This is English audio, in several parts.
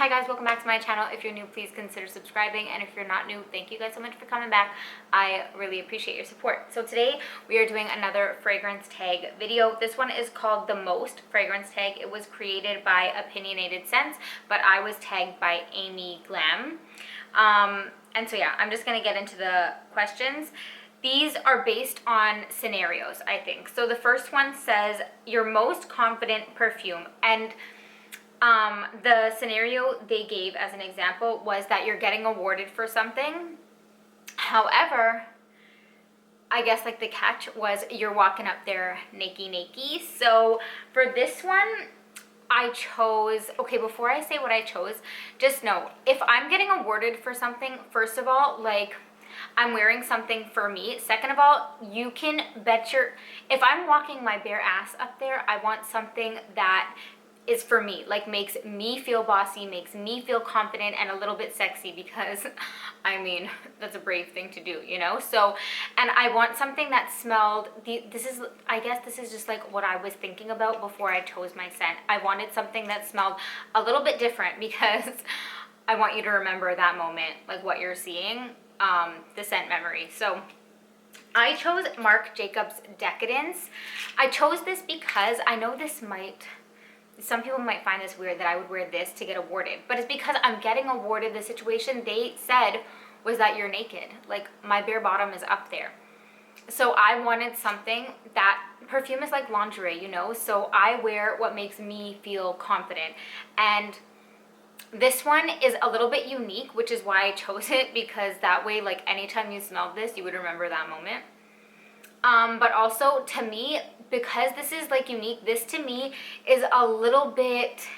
Hi guys, welcome back to my channel. If you're new, please consider subscribing, and if you're not new, thank you guys so much for coming back. I really appreciate your support. So today we are doing another fragrance tag video. This one is called The Most Fragrance Tag. It was created by Opinionated Scents, but I was tagged by Amy Glam. And so yeah, I'm just gonna get into the questions. These are based on scenarios, I think. So the first one says, your most confident perfume. And the scenario they gave as an example was that you're getting awarded for something. However, I guess like the catch was you're walking up there naked. So for this one, I chose, okay, before I say what I chose, just know, if I'm getting awarded for something, first of all, like, I'm wearing something for me. Second of all, you can bet if I'm walking my bare ass up there, I want something that is for me, like makes me feel bossy, makes me feel confident and a little bit sexy, because I mean, that's a brave thing to do, you know? So, and I want something that smelled, I guess this is just like what I was thinking about before I chose my scent. I wanted something that smelled a little bit different, because I want you to remember that moment, like what you're seeing, the scent memory. So I chose Marc Jacobs Decadence. I chose this because I know some people might find this weird that I would wear this to get awarded, but it's because I'm getting awarded. The situation they said was that you're naked, like my bare bottom is up there. So I wanted something that, perfume is like lingerie, you know, so I wear what makes me feel confident. And this one is a little bit unique, which is why I chose it, because that way, like, anytime you smelled this, you would remember that moment. But also, to me, because this is, like, unique, this to me is a little bit,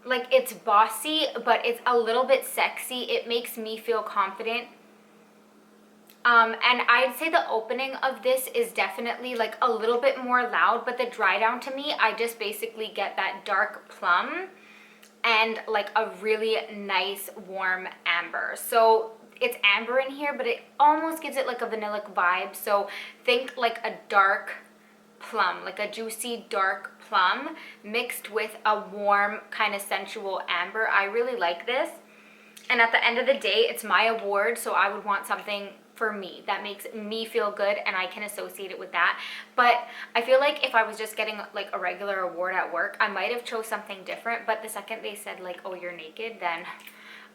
like, it's bossy, but it's a little bit sexy. It makes me feel confident. And I'd say the opening of this is definitely, like, a little bit more loud, but the dry down to me, I just basically get that dark plum and like a really nice warm amber. So it's amber in here, but it almost gives it like a vanillic vibe. So think like a dark plum, like a juicy dark plum mixed with a warm kind of sensual amber. I really like this. And at the end of the day, it's my award, so I would want something for me that makes me feel good, and I can associate it with that. But I feel like if I was just getting like a regular award at work, I might have chose something different. But the second they said like, oh, you're naked, then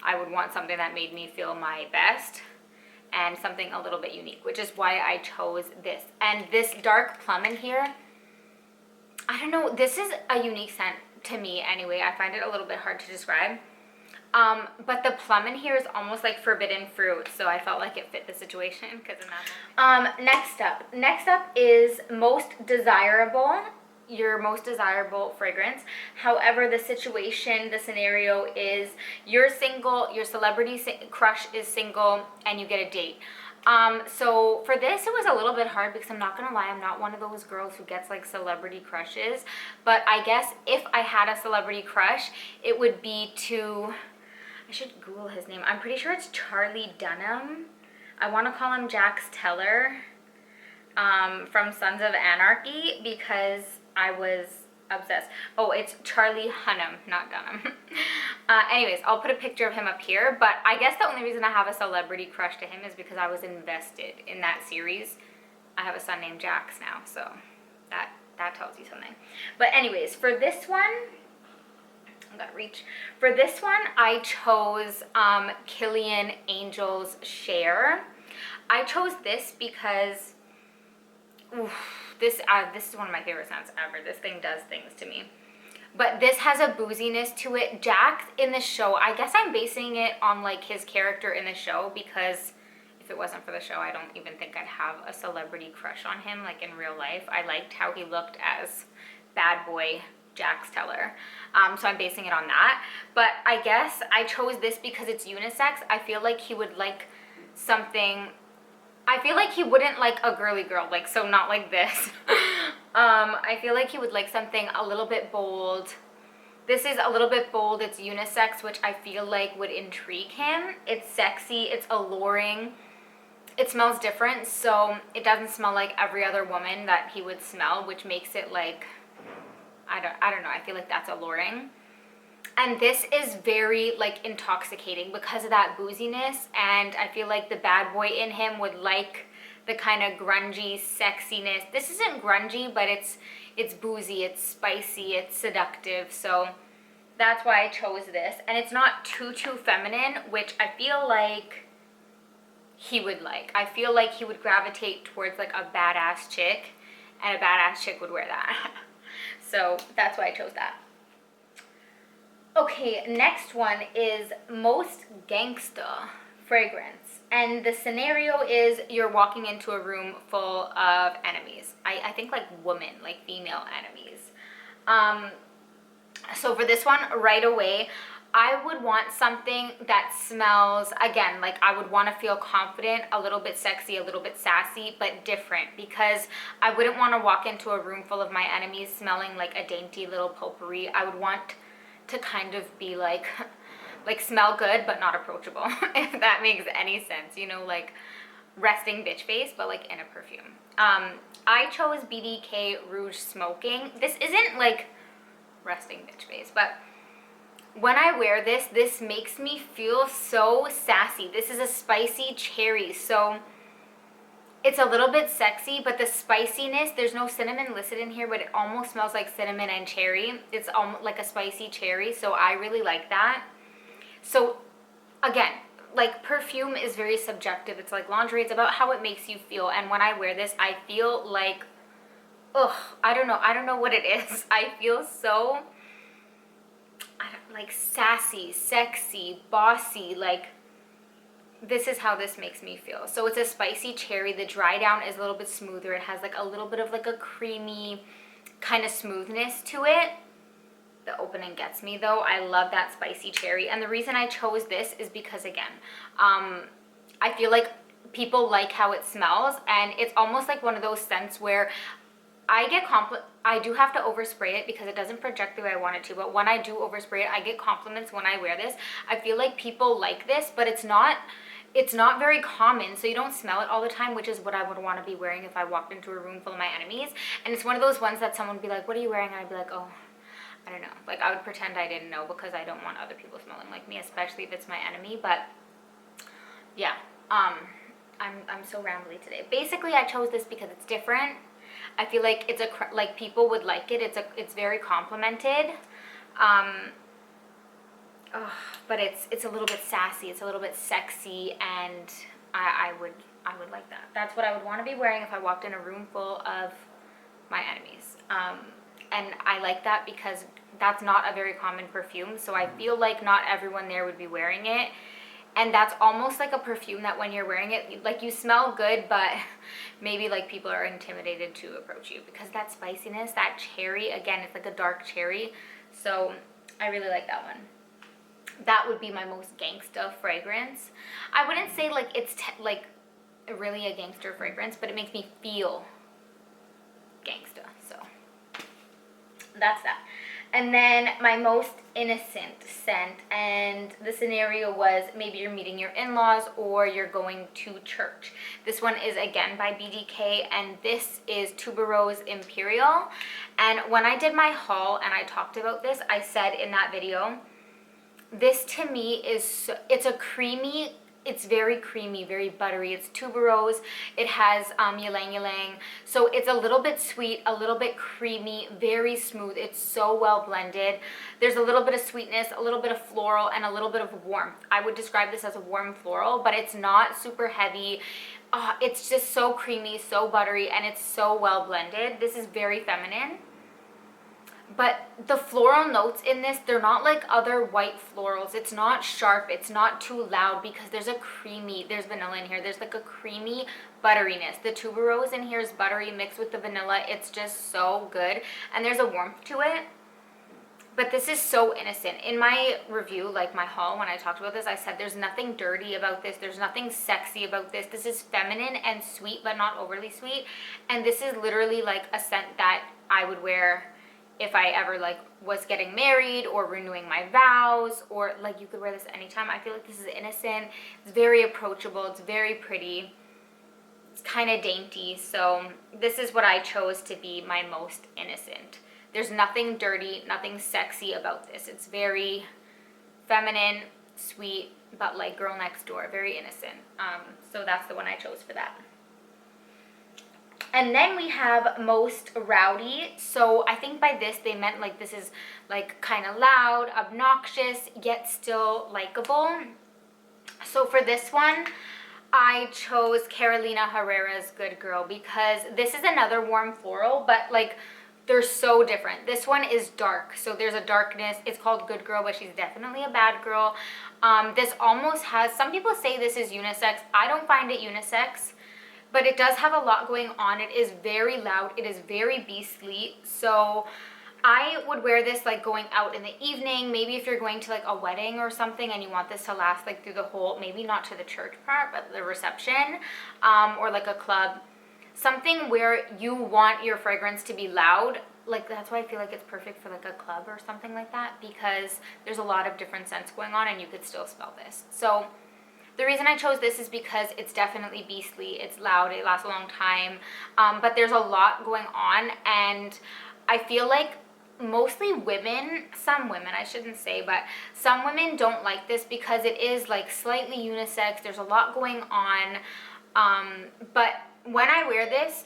I would want something that made me feel my best and something a little bit unique, which is why I chose this. And this dark plum in here, I don't know, this is a unique scent to me anyway. I find it a little bit hard to describe. But the plum in here is almost like forbidden fruit, so I felt like it fit the situation because of that. Next up is most desirable, your most desirable fragrance. However, the situation, the scenario is you're single, your celebrity crush is single, and you get a date. So for this, it was a little bit hard because I'm not gonna lie, I'm not one of those girls who gets like celebrity crushes, but I guess if I had a celebrity crush, it would be I should Google his name. I'm pretty sure it's Charlie Dunham. I want to call him Jax Teller from Sons of Anarchy, because I was obsessed. Oh, it's Charlie Hunnam, not Dunham. Anyways, I'll put a picture of him up here, but I guess the only reason I have a celebrity crush to him is because I was invested in that series. I have a son named Jax now, so that tells you something. But anyways, for this one, I gotta reach. For this one, I chose Killian Angel's Share. I chose this because this is one of my favorite scents ever. This thing does things to me. But this has a booziness to it. Jax in the show, I guess I'm basing it on like his character in the show, because if it wasn't for the show, I don't even think I'd have a celebrity crush on him like in real life. I liked how he looked as bad boy Jax Teller. So I'm basing it on that. But I guess I chose this because it's unisex. I feel like he would like something, I feel like he wouldn't like a girly girl, like, so not like this. I feel like he would like something a little bit bold. This is a little bit bold, it's unisex, which I feel like would intrigue him. It's sexy, it's alluring. It smells different, so it doesn't smell like every other woman that he would smell, which makes it like, I don't know, I feel like that's alluring. And this is very like intoxicating because of that booziness, and I feel like the bad boy in him would like the kind of grungy sexiness. This isn't grungy, but it's boozy, it's spicy, it's seductive. So that's why I chose this. And it's not too feminine, which I feel like he would like. I feel like he would gravitate towards like a badass chick, and a badass chick would wear that. So that's why I chose that. Okay, next one is most gangsta fragrance. And the scenario is you're walking into a room full of enemies. I think like women, like female enemies. So for this one, right away, I would want something that smells, again, like I would want to feel confident, a little bit sexy, a little bit sassy, but different, because I wouldn't want to walk into a room full of my enemies smelling like a dainty little potpourri. I would want to kind of be like smell good but not approachable, if that makes any sense, you know, like resting bitch face, but like in a perfume. I chose BBK Rouge Smoking. This isn't like resting bitch face, but when I wear this, this makes me feel so sassy. This is a spicy cherry, so it's a little bit sexy, but the spiciness, there's no cinnamon listed in here, but it almost smells like cinnamon and cherry. It's almost like a spicy cherry, so I really like that. So again, like perfume is very subjective. It's like lingerie, it's about how it makes you feel. And when I wear this, I feel like, I don't know what it is. I feel so, like sassy, sexy, bossy, like this is how this makes me feel. So it's a spicy cherry. The dry down is a little bit smoother. It has like a little bit of like a creamy kind of smoothness to it. The opening gets me though. I love that spicy cherry. And the reason I chose this is because, again, I feel like people like how it smells, and it's almost like one of those scents where I do have to overspray it because it doesn't project the way I want it to, but when I do overspray it, I get compliments when I wear this. I feel like people like this, but it's not very common, so you don't smell it all the time, which is what I would want to be wearing if I walked into a room full of my enemies. And it's one of those ones that someone would be like, what are you wearing? And I'd be like, oh, I don't know. Like, I would pretend I didn't know because I don't want other people smelling like me, especially if it's my enemy. But yeah, I'm so rambly today. Basically, I chose this because it's different. I feel like it's like people would like it. It's very complimented. But it's a little bit sassy, it's a little bit sexy, and I would like that. That's what I would want to be wearing if I walked in a room full of my enemies. And I like that because that's not a very common perfume, so I feel like not everyone there would be wearing it. And that's almost like a perfume that when you're wearing it, like you smell good, but maybe like people are intimidated to approach you because that spiciness, that cherry, again, it's like a dark cherry. So I really like that one. That would be my most gangsta fragrance. I wouldn't say like it's like really a gangster fragrance, but it makes me feel gangsta. So that's that. And then my most innocent scent, and the scenario was maybe you're meeting your in-laws or you're going to church. This one is again by BBK, and this is Tuberose Imperial. And when I did my haul and I talked about this, I said in that video, this to me is, it's a creamy, it's very creamy, very buttery. It's tuberose. It has ylang ylang. So it's a little bit sweet, a little bit creamy, very smooth. It's so well blended. There's a little bit of sweetness, a little bit of floral, and a little bit of warmth. I would describe this as a warm floral, but it's not super heavy. It's just so creamy, so buttery, and it's so well blended. This is very feminine. But the floral notes in this, they're not like other white florals. It's not sharp, it's not too loud, because there's vanilla in here. There's like a creamy butteriness. The tuberose in here is buttery mixed with the vanilla. It's just so good. And there's a warmth to it. But this is so innocent. In my review, like my haul, when I talked about this, I said there's nothing dirty about this. There's nothing sexy about this. This is feminine and sweet, but not overly sweet. And this is literally like a scent that I would wear if I ever like was getting married or renewing my vows, or like you could wear this anytime. I feel like this is innocent. It's very approachable. It's very pretty. It's kind of dainty. So this is what I chose to be my most innocent There's nothing dirty, nothing sexy about this. It's very feminine, sweet, but like girl next door, very innocent. So that's the one I chose for that. And then we have most rowdy. So I think by this they meant like this is like kind of loud, obnoxious, yet still likable. So for this one, I chose Carolina Herrera's Good Girl because this is another warm floral, but like they're so different. This one is dark, so there's a darkness. It's called Good Girl, but she's definitely a bad girl. This almost has, some people say this is unisex. I don't find it unisex, but it does have a lot going on. It is very loud. It is very beastly. So I would wear this like going out in the evening, maybe if you're going to like a wedding or something and you want this to last like through the whole, maybe not to the church part, but the reception, or like a club. Something where you want your fragrance to be loud. Like that's why I feel like it's perfect for like a club or something like that, because there's a lot of different scents going on and you could still smell this. So the reason I chose this is because it's definitely beastly, it's loud, it lasts a long time, but there's a lot going on, and I feel like mostly women, some women I shouldn't say, but some women don't like this because it is like slightly unisex, there's a lot going on, but when I wear this,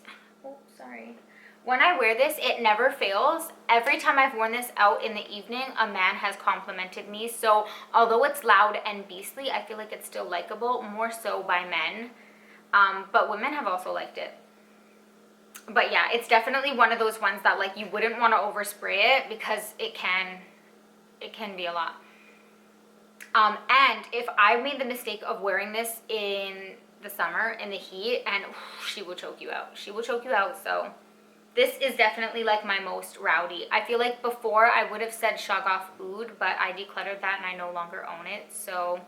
when I wear this, it never fails. Every time I've worn this out in the evening, a man has complimented me. So although it's loud and beastly, I feel like it's still likable, more so by men. But women have also liked it. But yeah, it's definitely one of those ones that like you wouldn't want to overspray it because it can be a lot. And if I made the mistake of wearing this in the summer, in the heat, and she will choke you out. She will choke you out, so this is definitely like my most rowdy. I feel like before I would have said Shaggoff Oud, but I decluttered that and I no longer own it. So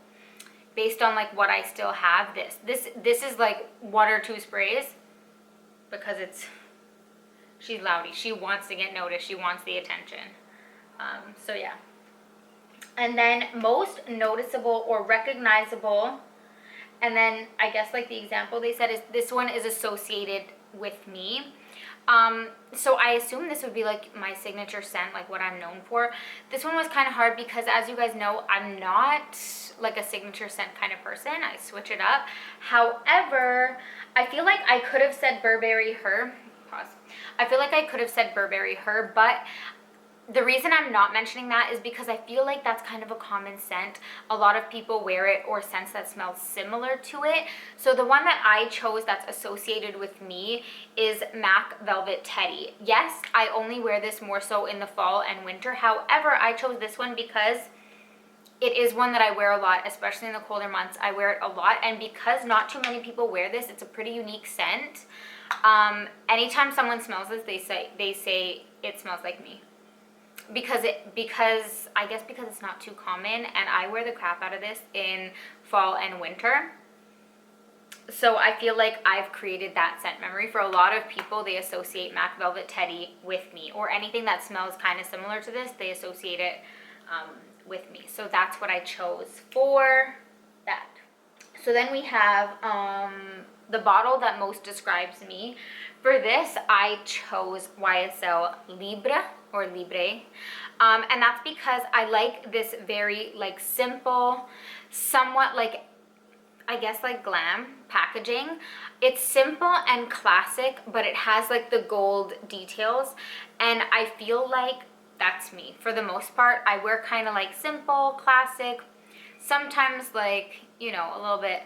based on like what I still have, this is like 1 or 2 sprays because she's loudy. She wants to get noticed. She wants the attention. So yeah. And then most noticeable or recognizable, and then I guess like the example they said is this one is associated with me. So I assume this would be like my signature scent, like what I'm known for. This one was kind of hard because, as you guys know, I'm not like a signature scent kind of person. I switch it up. However, I feel like I could have said Burberry Her. Pause. I feel like I could have said Burberry Her, but the reason I'm not mentioning that is because I feel like that's kind of a common scent. A lot of people wear it, or scents that smell similar to it. So the one that I chose that's associated with me is MAC Velvet Teddy. Yes, I only wear this more so in the fall and winter. However, I chose this one because it is one that I wear a lot, especially in the colder months. I wear it a lot, and because not too many people wear this, it's a pretty unique scent. Anytime someone smells this, they say it smells like me. Because I guess because it's not too common, and I wear the crap out of this in fall and winter. So I feel like I've created that scent memory. For a lot of people, they associate MAC Velvet Teddy with me, or anything that smells kind of similar to this, they associate it with me. So that's what I chose for that. So then we have the bottle that most describes me. For this, I chose YSL Libre, or Libre, and that's because I like this very like simple, somewhat like, I guess like glam packaging. It's simple and classic, but it has like the gold details, and I feel like that's me. For the most part, I wear kind of like simple, classic, sometimes like, you know, a little bit,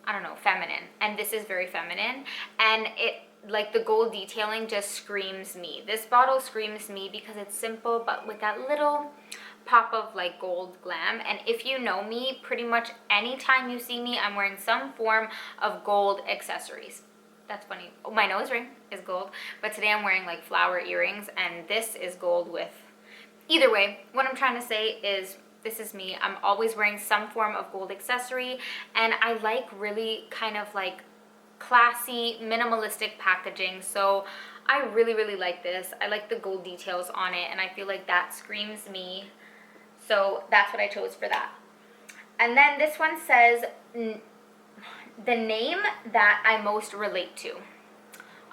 I don't know, feminine, and this is very feminine, and it, like the gold detailing just screams me. This bottle screams me because it's simple, but with that little pop of like gold glam. And if you know me, pretty much anytime you see me, I'm wearing some form of gold accessories. That's funny. Oh, my nose ring is gold, but today I'm wearing like flower earrings, and this is gold with, either way, what I'm trying to say is this is me. I'm always wearing some form of gold accessory, and I like really kind of like classy, minimalistic packaging. So I really, really like this. I like the gold details on it, and I feel like that screams me. So that's what I chose for that. And then this one says the name that I most relate to.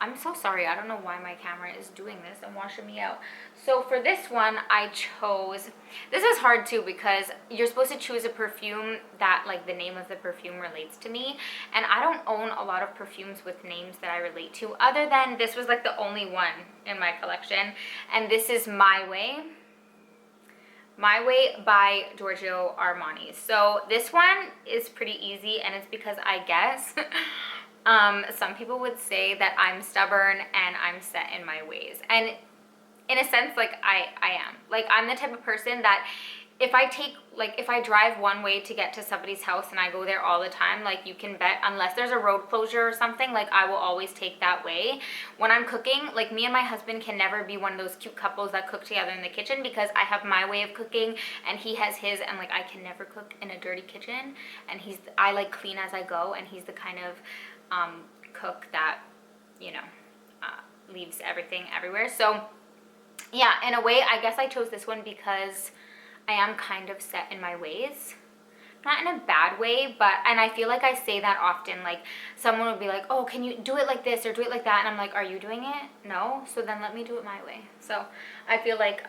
I'm so sorry. I don't know why my camera is doing this and washing me out. So for this one, I chose, this is hard too because you're supposed to choose a perfume that like the name of the perfume relates to me. And I don't own a lot of perfumes with names that I relate to, other than this was like the only one in my collection. And this is My Way. My Way by Giorgio Armani. So this one is pretty easy, and it's because I guess some people would say that I'm stubborn and I'm set in my ways. And in a sense, like I am. Like I'm the type of person that if I drive one way to get to somebody's house and I go there all the time, like you can bet, unless there's a road closure or something, like I will always take that way. When I'm cooking, like me and my husband can never be one of those cute couples that cook together in the kitchen, because I have my way of cooking and he has his, and like I can never cook in a dirty kitchen, and I like clean as I go, and he's the kind of cook that, you know, leaves everything everywhere. So yeah, in a way, I guess I chose this one because I am kind of set in my ways. Not in a bad way, but, and I feel like I say that often, like someone would be like, oh, can you do it like this or do it like that? And I'm like, are you doing it? No, so then let me do it my way. So I feel like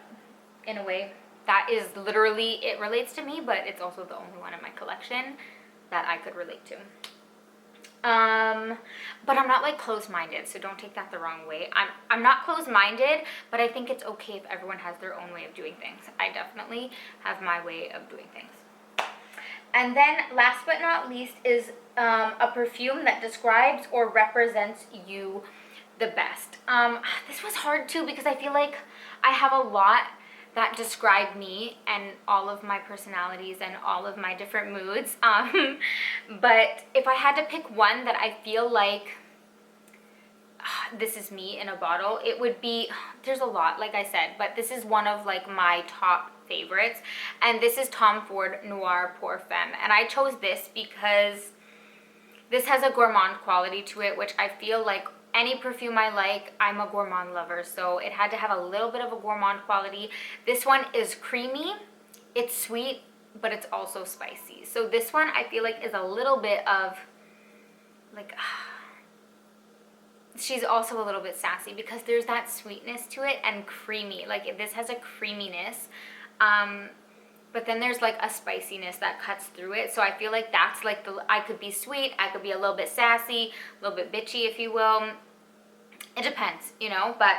in a way that is literally, it relates to me, but it's also the only one in my collection that I could relate to. But I'm not like closed-minded, so don't take that the wrong way. I'm not closed-minded, but I think it's okay if everyone has their own way of doing things. I definitely have my way of doing things. And then last but not least is a perfume that describes or represents you the best. This was hard too because I feel like I have a lot that describe me and all of my personalities and all of my different moods. But if I had to pick one that I feel like this is me in a bottle, it would be, there's a lot, like I said, but this is one of like my top favorites, and this is Tom Ford Noir Pour Femme. And I chose this because this has a gourmand quality to it, which I feel like any perfume I like, I'm a gourmand lover, so it had to have a little bit of a gourmand quality. This one is creamy, it's sweet, but it's also spicy. So this one I feel like is a little bit of like, she's also a little bit sassy because there's that sweetness to it and creamy. Like this has a creaminess, but then there's like a spiciness that cuts through it. So I feel like that's like I could be sweet, I could be a little bit sassy, a little bit bitchy, if you will. It depends, you know, but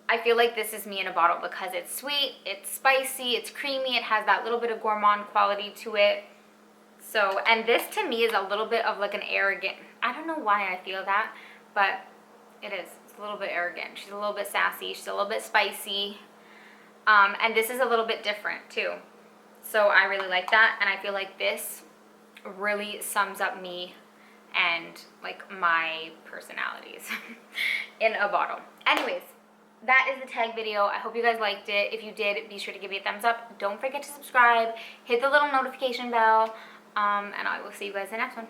I feel like this is me in a bottle because it's sweet, it's spicy, it's creamy, it has that little bit of gourmand quality to it. So, and this to me is a little bit of like an arrogant, I don't know why I feel that, but it is. It's a little bit arrogant. She's a little bit sassy, she's a little bit spicy. And this is a little bit different too. So I really like that, and I feel like this really sums up me and like my personalities in a bottle. Anyways, that is the tag video. I hope you guys liked it. If you did, be sure to give me a thumbs up. Don't forget to subscribe, hit the little notification bell, and I will see you guys in the next one.